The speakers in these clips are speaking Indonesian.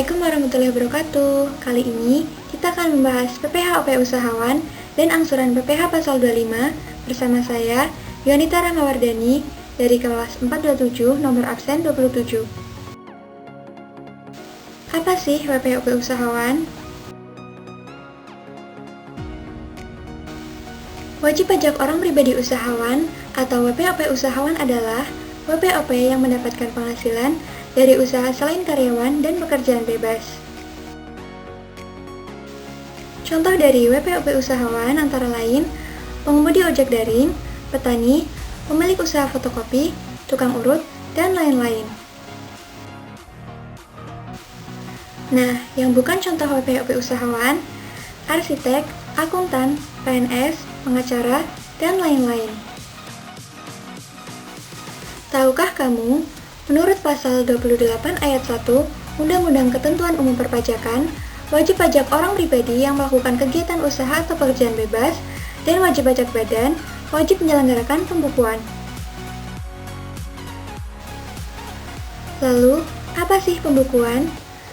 Assalamualaikum warahmatullahi wabarakatuh. Kali ini kita akan membahas PPh OP Usahawan dan angsuran PPh Pasal 25 bersama saya, Yonita Rahmawardani dari kelas 427 nomor absen 27. Apa sih WP OP Usahawan? Wajib pajak orang pribadi usahawan atau WPOP usahawan adalah WPOP yang mendapatkan penghasilan dari usaha selain karyawan dan pekerjaan bebas. Contoh dari WPOP usahawan antara lain pengemudi ojek daring, petani, pemilik usaha fotokopi, tukang urut, dan lain-lain. Nah, yang bukan contoh WPOP usahawan, arsitek, akuntan, PNS, pengacara, dan lain-lain. Tahukah kamu, menurut pasal 28 ayat 1 Undang-Undang Ketentuan Umum Perpajakan, wajib pajak orang pribadi yang melakukan kegiatan usaha atau pekerjaan bebas dan wajib pajak badan wajib menyelenggarakan pembukuan. Lalu, apa sih pembukuan?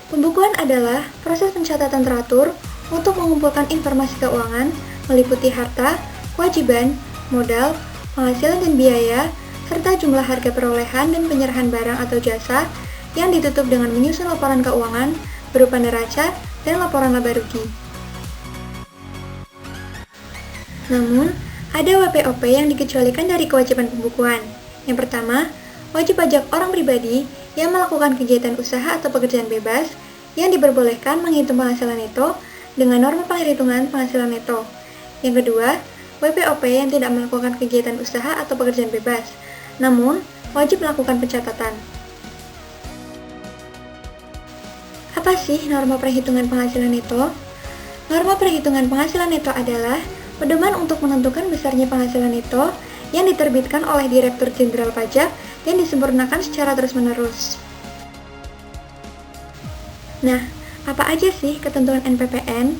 Pembukuan adalah proses pencatatan teratur untuk mengumpulkan informasi keuangan meliputi harta, kewajiban, modal, penghasilan dan biaya, serta jumlah harga perolehan dan penyerahan barang atau jasa yang ditutup dengan menyusun laporan keuangan berupa neraca dan laporan laba rugi. Namun, ada WPOP yang dikecualikan dari kewajiban pembukuan. Yang pertama, wajib pajak orang pribadi yang melakukan kegiatan usaha atau pekerjaan bebas yang diperbolehkan menghitung penghasilan neto dengan norma penghitungan penghasilan neto. Yang kedua, WPOP yang tidak melakukan kegiatan usaha atau pekerjaan bebas, namun wajib melakukan pencatatan. Apa sih norma perhitungan penghasilan neto? Norma perhitungan penghasilan neto adalah pedoman untuk menentukan besarnya penghasilan neto yang diterbitkan oleh Direktur Jenderal Pajak dan disempurnakan secara terus-menerus. Nah, apa aja sih ketentuan NPPN?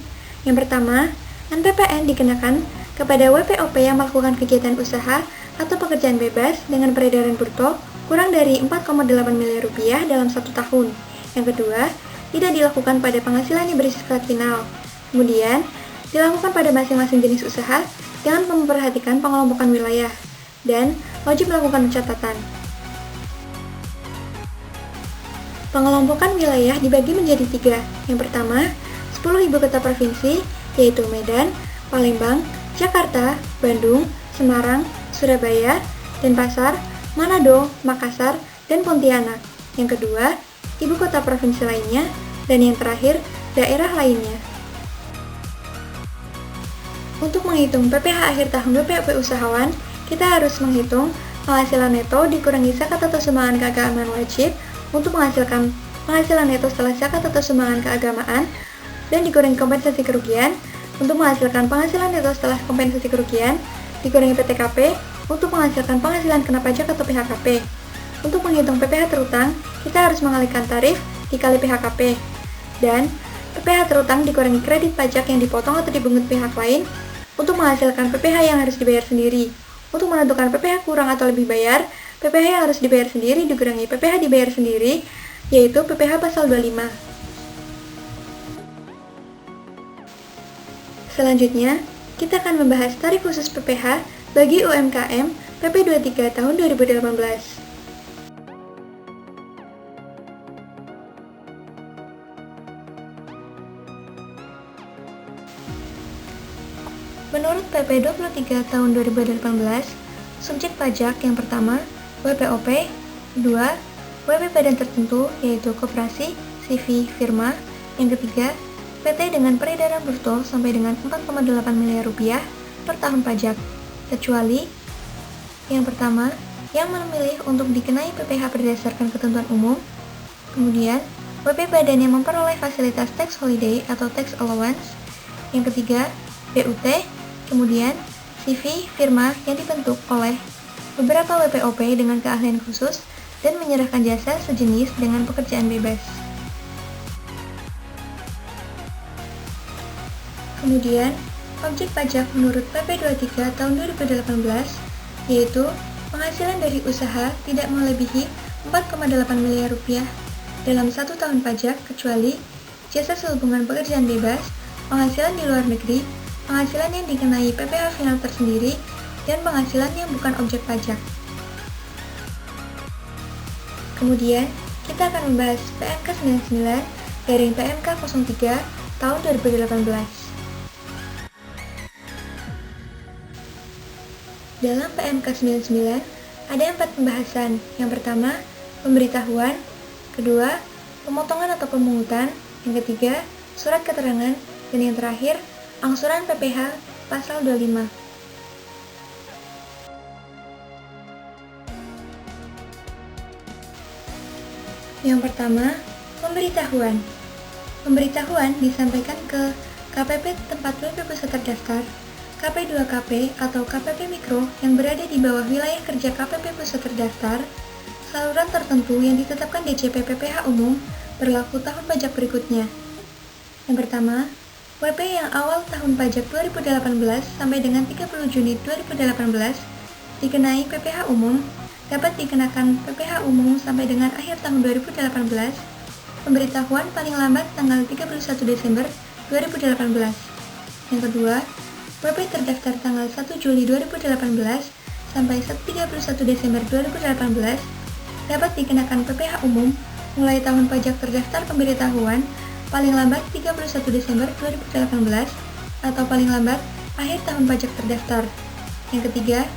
Yang pertama, NPPN dikenakan kepada WPOP yang melakukan kegiatan usaha atau pekerjaan bebas dengan peredaran bruto kurang dari 4,8 miliar rupiah dalam 1 tahun. Yang kedua, tidak dilakukan pada penghasilan yang bersifat final. Kemudian, dilakukan pada masing-masing jenis usaha dengan memperhatikan pengelompokan wilayah dan wajib melakukan pencatatan. Pengelompokan wilayah dibagi menjadi 3. Yang pertama, 10 ibu kota provinsi, yaitu Medan, Palembang, Jakarta, Bandung, Semarang, Surabaya, Denpasar, Manado, Makassar, dan Pontianak. Yang kedua, ibu kota provinsi lainnya, dan yang terakhir, daerah lainnya. Untuk menghitung PPh akhir tahun WPOP usahawan, kita harus menghitung penghasilan neto dikurangi zakat atau sumbangan keagamaan wajib untuk menghasilkan penghasilan neto setelah zakat atau sumbangan keagamaan dan dikurangi kompensasi kerugian untuk menghasilkan penghasilan neto setelah kompensasi kerugian, dikurangi PTKP untuk menghasilkan penghasilan kena pajak atau PHKP. Untuk menghitung PPh terutang, kita harus mengalihkan tarif dikali PHKP dan PPh terutang dikurangi kredit pajak yang dipotong atau dibungut pihak lain untuk menghasilkan PPh yang harus dibayar sendiri. Untuk menentukan PPh kurang atau lebih bayar, PPh yang harus dibayar sendiri dikurangi PPh dibayar sendiri, yaitu PPh Pasal 25. Selanjutnya, kita akan membahas tarif khusus PPh bagi UMKM PP 23 tahun 2018. Menurut PP 23 tahun 2018, subjek pajak yang pertama, WPOP, 2, WP badan tertentu yaitu koperasi, CV, firma, yang ketiga, PT dengan peredaran bruto sampai dengan 4,8 miliar rupiah per tahun pajak, kecuali yang pertama, yang memilih untuk dikenai PPh berdasarkan ketentuan umum, kemudian, WP badan yang memperoleh fasilitas tax holiday atau tax allowance, yang ketiga, BUT, kemudian CV firma yang dibentuk oleh beberapa WPOP dengan keahlian khusus dan menyerahkan jasa sejenis dengan pekerjaan bebas. Kemudian, objek pajak menurut PP 23 tahun 2018 yaitu penghasilan dari usaha tidak melebihi 4,8 miliar rupiah dalam 1 tahun pajak kecuali jasa sehubungan pekerjaan bebas, penghasilan di luar negeri, penghasilan yang dikenai PPh final tersendiri, dan penghasilan yang bukan objek pajak. Kemudian, kita akan membahas PMK 99 garing PMK 03 tahun 2018. Dalam PMK 99, ada 4 pembahasan. Yang pertama, pemberitahuan. Kedua, pemotongan atau pemungutan. Yang ketiga, surat keterangan. Dan yang terakhir, angsuran PPh pasal 25. Yang pertama, pemberitahuan. Pemberitahuan disampaikan ke KPP tempat WP pusat terdaftar, KP2KP atau KPP Mikro yang berada di bawah wilayah kerja KPP pusat terdaftar, saluran tertentu yang ditetapkan DJP PPh umum berlaku tahun pajak berikutnya. Yang pertama, WP yang awal tahun pajak 2018 sampai dengan 30 Juni 2018 dikenai PPh umum dapat dikenakan PPh umum sampai dengan akhir tahun 2018, pemberitahuan paling lambat tanggal 31 Desember 2018. Yang kedua, WP terdaftar tanggal 1 Juli 2018 sampai 31 Desember 2018 dapat dikenakan PPh umum mulai tahun pajak terdaftar pemberitahuan paling lambat 31 Desember 2018 atau paling lambat akhir tahun pajak terdaftar. Yang ketiga,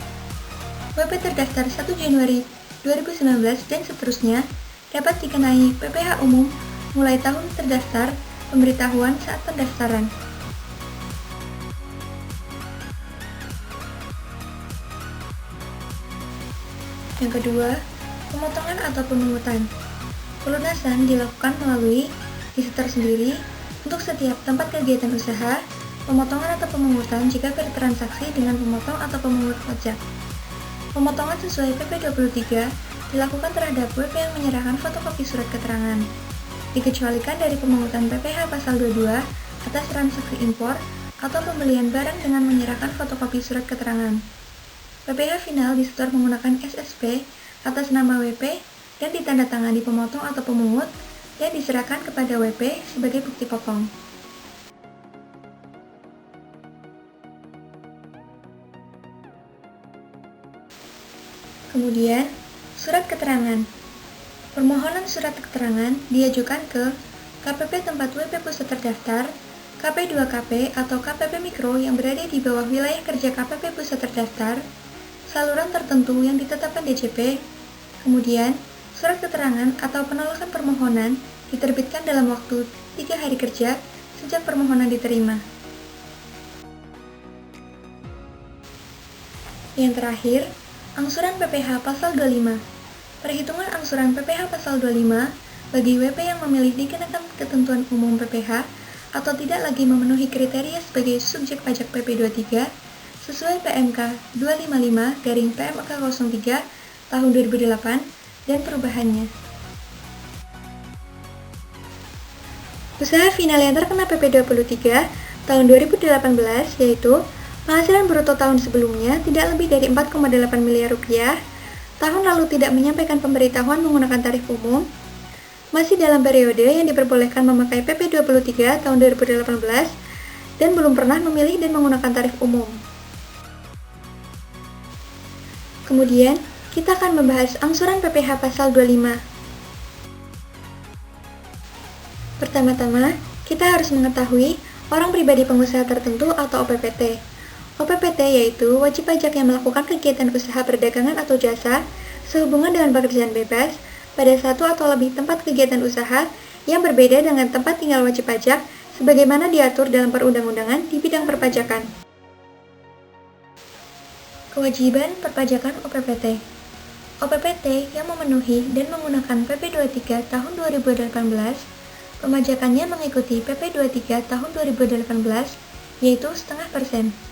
WP terdaftar 1 Januari 2019 dan seterusnya dapat dikenai PPh umum mulai tahun terdaftar pemberitahuan saat pendaftaran. Yang kedua, pemotongan atau pemungutan. Pelunasan dilakukan melalui disetor sendiri untuk setiap tempat kegiatan usaha, pemotongan atau pemungutan jika bertransaksi dengan pemotong atau pemungut pajak. Pemotongan sesuai PP 23 dilakukan terhadap WP yang menyerahkan fotokopi surat keterangan. Dikecualikan dari pemungutan PPh pasal 22 atas transaksi impor atau pembelian barang dengan menyerahkan fotokopi surat keterangan. PPh final disetor menggunakan SSP atas nama WP dan ditandatangani pemotong atau pemungut dan diserahkan kepada WP sebagai bukti potong. Kemudian, surat keterangan. Permohonan surat keterangan diajukan ke KPP tempat WP pusat terdaftar, KP2KP atau KPP Mikro yang berada di bawah wilayah kerja KPP pusat terdaftar, saluran tertentu yang ditetapkan DJP. Kemudian, surat keterangan atau penolakan permohonan diterbitkan dalam waktu 3 hari kerja sejak permohonan diterima. Yang terakhir, angsuran PPh pasal 25. Perhitungan angsuran PPh pasal 25 bagi WP yang memilih dikenakan ketentuan umum PPh atau tidak lagi memenuhi kriteria sebagai subjek pajak PP 23 sesuai PMK 255 garing PMK 03 tahun 2008 dan perubahannya. Usaha final yang terkena PP 23 tahun 2018 yaitu penghasilan bruto tahun sebelumnya tidak lebih dari 4,8 miliar rupiah, tahun lalu tidak menyampaikan pemberitahuan menggunakan tarif umum, masih dalam periode yang diperbolehkan memakai PP 23 tahun 2018, dan belum pernah memilih dan menggunakan tarif umum. Kemudian, kita akan membahas angsuran PPh pasal 25. Pertama-tama, kita harus mengetahui orang pribadi pengusaha tertentu atau OPPT. OPPT yaitu wajib pajak yang melakukan kegiatan usaha perdagangan atau jasa sehubungan dengan pekerjaan bebas pada satu atau lebih tempat kegiatan usaha yang berbeda dengan tempat tinggal wajib pajak sebagaimana diatur dalam perundang-undangan di bidang perpajakan. Kewajiban perpajakan OPPT. OPPT yang memenuhi dan menggunakan PP 23 tahun 2018, pemajakannya mengikuti PP 23 tahun 2018, yaitu 0,5%.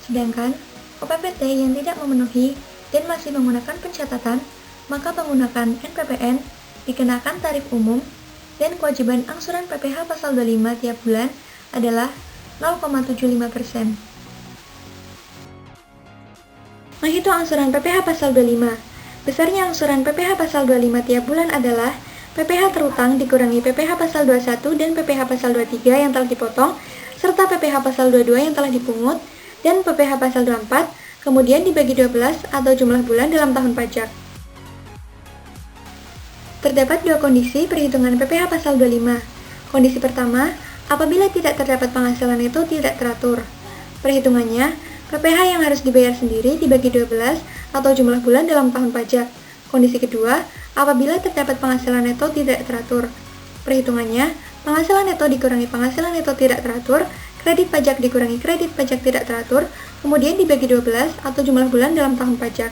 Sedangkan OPPT yang tidak memenuhi dan masih menggunakan pencatatan, maka menggunakan NPPN dikenakan tarif umum dan kewajiban angsuran PPh pasal 25 tiap bulan adalah 0,75%. Menghitung angsuran PPh pasal 25. Besarnya angsuran PPh pasal 25 tiap bulan adalah PPh terutang dikurangi PPh pasal 21 dan PPh pasal 23 yang telah dipotong, serta PPh pasal 22 yang telah dipungut, dan PPh pasal 24, kemudian dibagi 12 atau jumlah bulan dalam tahun pajak. Terdapat dua kondisi perhitungan PPh pasal 25. Kondisi pertama, apabila tidak terdapat penghasilan neto tidak teratur. Perhitungannya, PPh yang harus dibayar sendiri dibagi 12 atau jumlah bulan dalam tahun pajak. Kondisi kedua, apabila terdapat penghasilan neto tidak teratur. Perhitungannya, penghasilan neto dikurangi penghasilan neto tidak teratur, kredit pajak dikurangi kredit pajak tidak teratur, kemudian dibagi 12 atau jumlah bulan dalam tahun pajak.